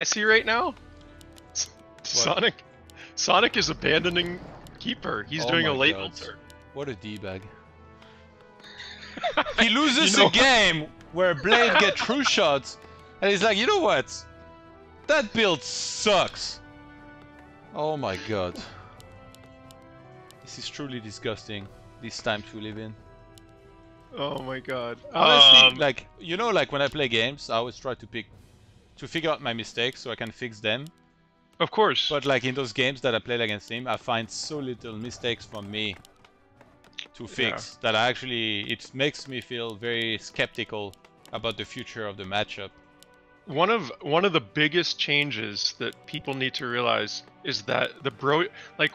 I see right now? Sonic is abandoning Keeper. He's doing a late alter. What a d-bag. He loses a game where Blade get true shots, and he's like, you know what? That build sucks. Oh my god. This is truly disgusting. This time to live in. Oh my god. Honestly, like, you know, like when I play games, I always try to figure out my mistakes so I can fix them. Of course. But like in those games that I played against him, I find so little mistakes from me to fix that it makes me feel very skeptical about the future of the matchup. One of the biggest changes that people need to realize is that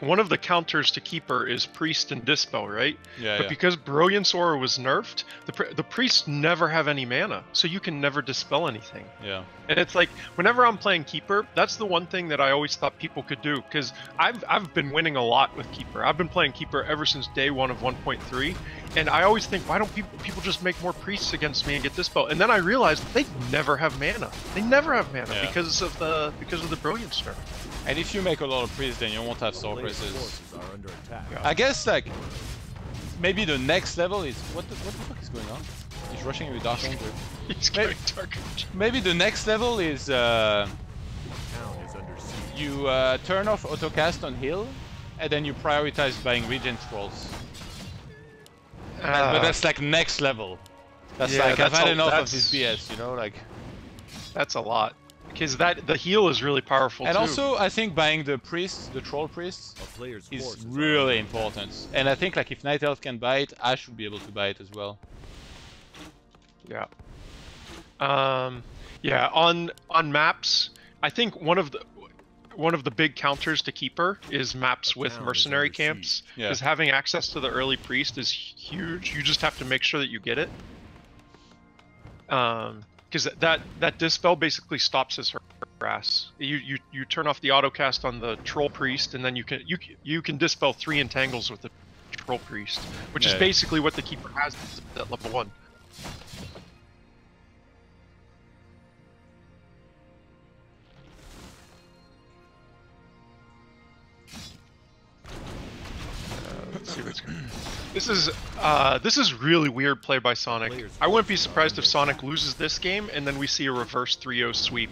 one of the counters to Keeper is Priest and Dispel, right? Yeah. But because Brilliance Aura was nerfed, the Priests never have any mana, so you can never dispel anything. Yeah. And it's like, whenever I'm playing Keeper, that's the one thing that I always thought people could do, because I've been winning a lot with Keeper. I've been playing Keeper ever since day one of 1.3, and I always think, why don't people just make more Priests against me and get Dispel? And then I realized they never have mana. They never have mana because of the Brilliance nerf. And if you make a lot of priests, then you won't have soul presses. I guess like maybe the next level is what the fuck is going on? He's rushing with Dark Ranger. He's going Dark Ranger. Maybe the next level is you turn off autocast on heal, and then you prioritize buying regen scrolls. But that's like next level. That's like I've had enough of this BS, you know, like. That's a lot. Because the heal is really powerful and too. Also, I think buying the priests, the troll priests, is really important. And I think like if Night Elf can buy it, I should be able to buy it as well. Yeah. Yeah. On maps, I think one of the big counters to Keeper is maps with mercenary camps. Because having access to the early priest is huge. You just have to make sure that you get it. Because that Dispel basically stops his harass. You turn off the autocast on the Troll Priest, and then you can Dispel 3 entangles with the Troll Priest, which is basically what the Keeper has at level 1. Let's see what's going on. This is really weird play by Sonic. I wouldn't be surprised if Sonic loses this game and then we see a reverse 3-0 sweep.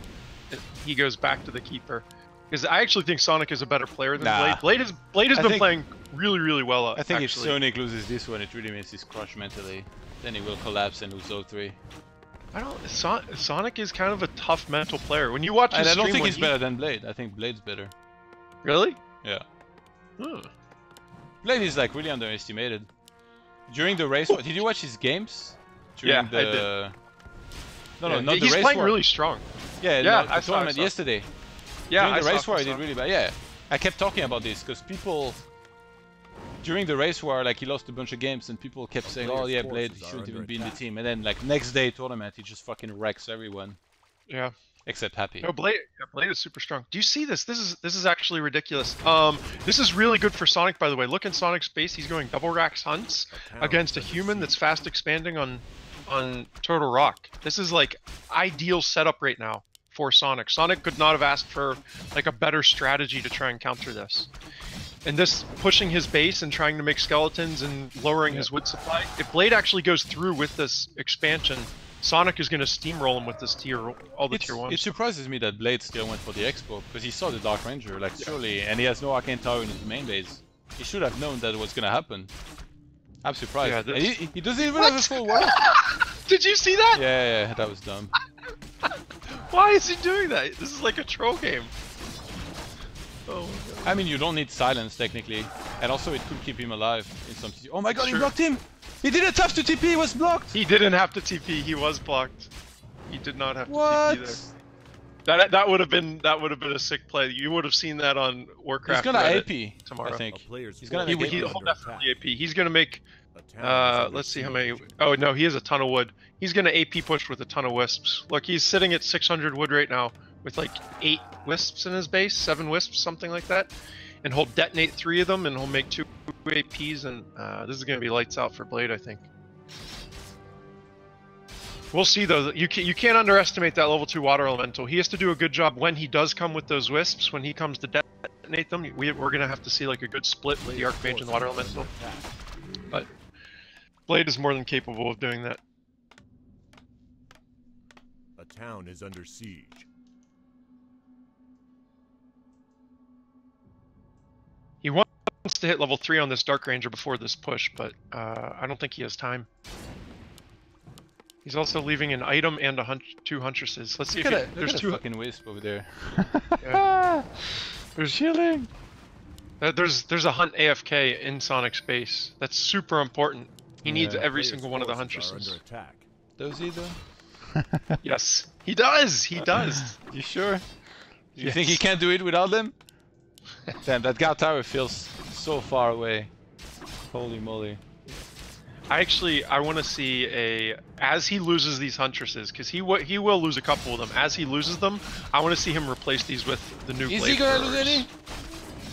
He goes back to the Keeper. Because I actually think Sonic is a better player than Blade. Blade has been playing really well. I think if Sonic loses this one, it really means he's crushed mentally. Then he will collapse and lose 0-3. Sonic is kind of a tough mental player. When you watch his and I stream, don't think he's better than Blade. I think Blade's better. Really? Yeah. Blade is like really underestimated. During the race war, did you watch his games? During the... I did. No, not the race war. He's playing really strong. Yeah, the tournament yesterday. Yeah, during the race war, he did really bad. Yeah, I kept talking about this because people during the race war, like he lost a bunch of games, and people kept saying, "Oh yeah, Blade shouldn't even be in the team." And then like next day tournament, he just fucking wrecks everyone. Yeah. Except Happy. No, Blade is super strong. Do you see this? This is actually ridiculous. This is really good for Sonic, by the way. Look in Sonic's base. He's going double racks hunts against a human that's fast expanding on Turtle Rock. This is like ideal setup right now for Sonic. Sonic could not have asked for like a better strategy to try and counter this. And this pushing his base and trying to make skeletons and lowering his wood supply. If Blade actually goes through with this expansion, Sonic is going to steamroll him with this all the tier 1s. It surprises me that Blade still went for the Expo, because he saw the Dark Ranger, like surely, and he has no Arcane Tower in his main base. He should have known that was going to happen. I'm surprised. Yeah, he doesn't even have a full wall. Did you see that? Yeah, that was dumb. Why is he doing that? This is like a troll game. Oh my god. I mean, you don't need silence technically, and also it could keep him alive in some. Oh my god, he blocked him! He didn't have to TP, he was blocked! He didn't have to TP, he was blocked. He did not have to TP there. That would have been a sick play. You would have seen that on Warcraft. He's gonna AP tomorrow. I think. He's gonna he'll definitely AP. He's gonna make let's see how many. Oh no, he has a ton of wood. He's gonna AP push with a ton of wisps. Look, he's sitting at 600 wood right now with like 8 wisps in his base, 7 wisps, something like that. And he'll detonate 3 of them, and he'll make 2 APs, and this is gonna be lights out for Blade, I think. We'll see though. You can't underestimate that level 2 water elemental. He has to do a good job when he does come with those wisps. When he comes to detonate them, we're gonna have to see like a good split with the Archmage and water elemental. But Blade is more than capable of doing that. A town is under siege. He wants to hit level 3 on this Dark Ranger before this push, but I don't think he has time. He's also leaving an item and two huntresses. Let's see if there's two fucking wisp over there. Yeah. There's chilling. There's a hunt AFK in Sonic's base. That's super important. He needs every single one of the huntresses. Does he though? Yes, he does. He does. You sure? You think he can't do it without them? Damn, that guard tower feels so far away. Holy moly. I want to see as he loses these huntresses, because he will lose a couple of them. As he loses them, I want to see him replace these with the new blade. Is he gonna lose any?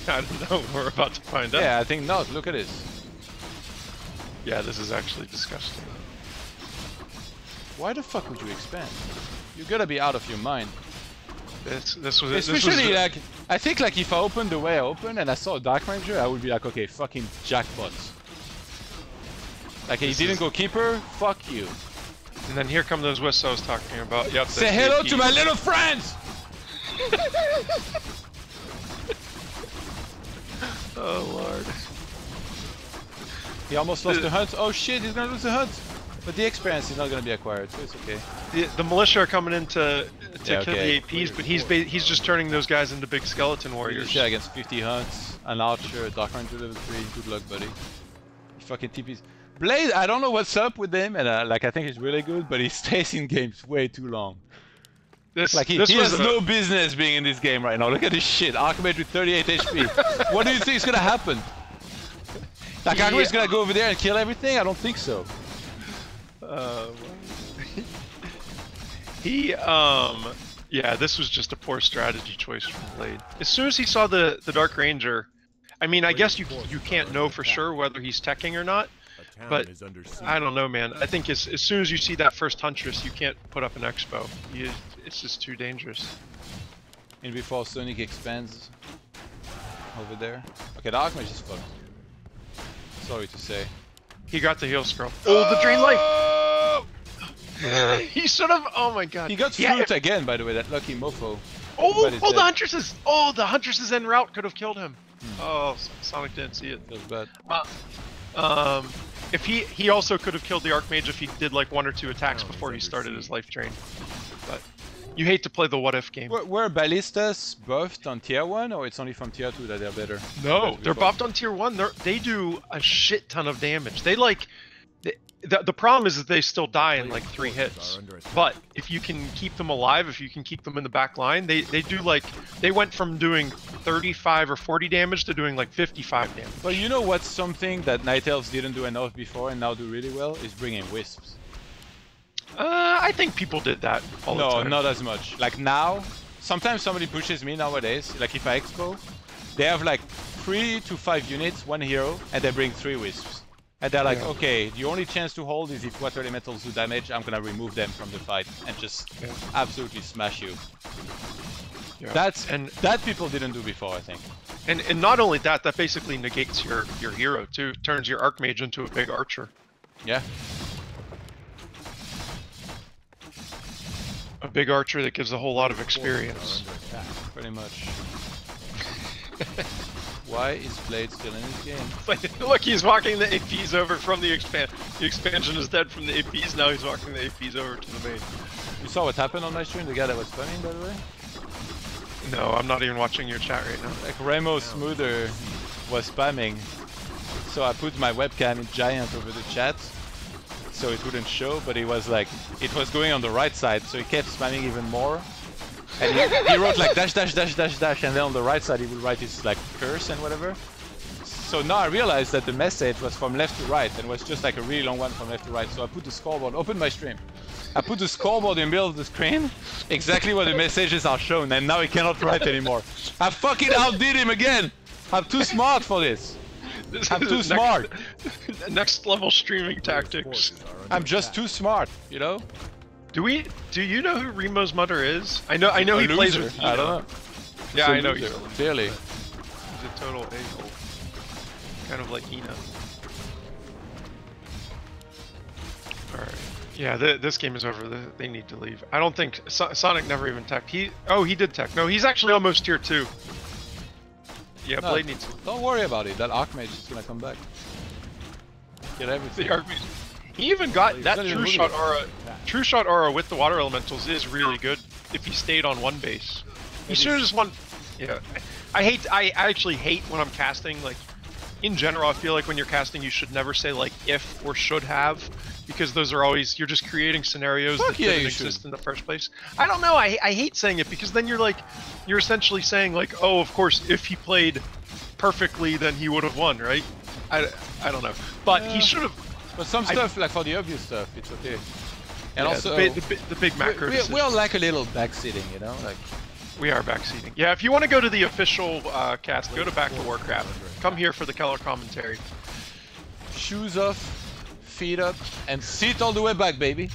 I don't know. We're about to find out. Yeah, I think not. Look at this. Yeah, this is actually disgusting. Why the fuck would you expand? You gotta be out of your mind. This was especially like I think like if I opened the way I opened and I saw a Dark Ranger, I would be like, okay, fucking jackpot. Like he didn't go keeper, fuck you. And then here come those wisps I was talking about. Yep. Say hello to my little friends! Oh lord. He almost lost the hunt. Oh shit, he's gonna lose the hunt. But the experience is not gonna be acquired, so it's okay. The militia are coming in to kill okay. the APs, but he's just turning those guys into big skeleton warriors. Yeah, against 50 hunts, an archer, a Dark Ranger level 3. Good luck, buddy. He fucking TPs. Blade, I don't know what's up with him, and like I think he's really good, but he stays in games way too long. He has no business being in this game right now. Look at this shit. Archmage with 38 HP. What do you think is gonna happen? Like Archmage is gonna go over there and kill everything? I don't think so. Yeah, this was just a poor strategy choice from Blade. As soon as he saw the Dark Ranger, I mean, I guess you can't know for sure whether he's teching or not, but I don't know, man. I think as soon as you see that first Huntress, you can't put up an Expo. It's just too dangerous. And before Sonik expands over there. Okay, the Archmage is fucked. Sorry to say. He got the heal scroll. Oh, the drain life! He should have. Oh my god. He got fruit again, by the way. That lucky mofo. Oh, the huntresses! Oh, the huntresses en route could have killed him. Oh, Sonic didn't see it. Feels bad. If he also could have killed the Archmage if he did like 1 or 2 attacks before he started his life drain. But you hate to play the what if game. Were ballistas buffed on tier 1, or it's only from tier 2 that they're better? No, they're buffed on tier 1. They do a shit ton of damage. They like. The problem is that they still die in like 3 hits, but if you can keep them alive, if you can keep them in the back line, they do like, they went from doing 35 or 40 damage to doing like 55 damage. But you know what's something that Night Elves didn't do enough before and now do really well, is bringing wisps. I think people did that all the time. No, not as much. Like now, sometimes somebody pushes me nowadays, like if I expo, they have like 3 to 5 units, 1 hero, and they bring 3 wisps. And they're like, okay, the only chance to hold is if water elementals do damage, I'm gonna remove them from the fight and just absolutely smash you. Yeah. That people didn't do before, I think. And not only that, that basically negates your hero too. Turns your Archmage into a big archer. Yeah. A big archer that gives a whole lot of experience. Pretty much. Why is Blade still in this game? Look, he's walking the APs over from the expansion. The expansion is dead from the APs, now he's walking the APs over to the main. You saw what happened on my stream? The guy that was spamming, by the way? No, I'm not even watching your chat right now. Like, Remo Smoother was spamming, so I put my webcam in giant over the chat, so it wouldn't show, but it was like, it was going on the right side, so he kept spamming even more. And he wrote like dash dash dash dash dash, and then on the right side he would write his like curse and whatever. So now I realized that the message was from left to right and was just like a really long one from left to right. So I put the scoreboard, open my stream. I put the scoreboard in the middle of the screen, exactly where the messages are shown, and now he cannot write anymore. I fucking outdid him again! I'm too smart for this! I'm too smart! Next level streaming tactics. I'm just too smart, you know? Do you know who Remo's mother is? I know he plays with Ina. I don't know. Yeah, I know Loser, he's a loser. clearly. He's a total a-hole. Kind of like Ina. Alright. Yeah, this game is over. They need to leave. I don't think... Sonic never even teched. He did tech. No, he's actually almost tier 2. Yeah, No, Blade needs to... Don't worry about it. That Archmage is gonna come back. Get everything. The Archmage... He even got that not even True moving. Shot aura. True Shot aura with the Water Elementals is really good if he stayed on one base. He should have just won... Yeah. I actually hate when I'm casting, like... In general, I feel like when you're casting, you should never say, like, if or should have, because those are always, you're just creating scenarios that didn't exist in the first place. I don't know, I hate saying it, because then you're essentially saying, like, oh, of course, if he played perfectly, then he would have won, right? I don't know. But he should have... But some stuff, like for the obvious stuff, it's okay. And yeah, also... the big macro we're like a little backseating, you know? Like... We are backseating. Yeah, if you want to go to the official cast, go to Back to Warcraft. Come here for the color commentary. Shoes off, feet up, and sit all the way back, baby.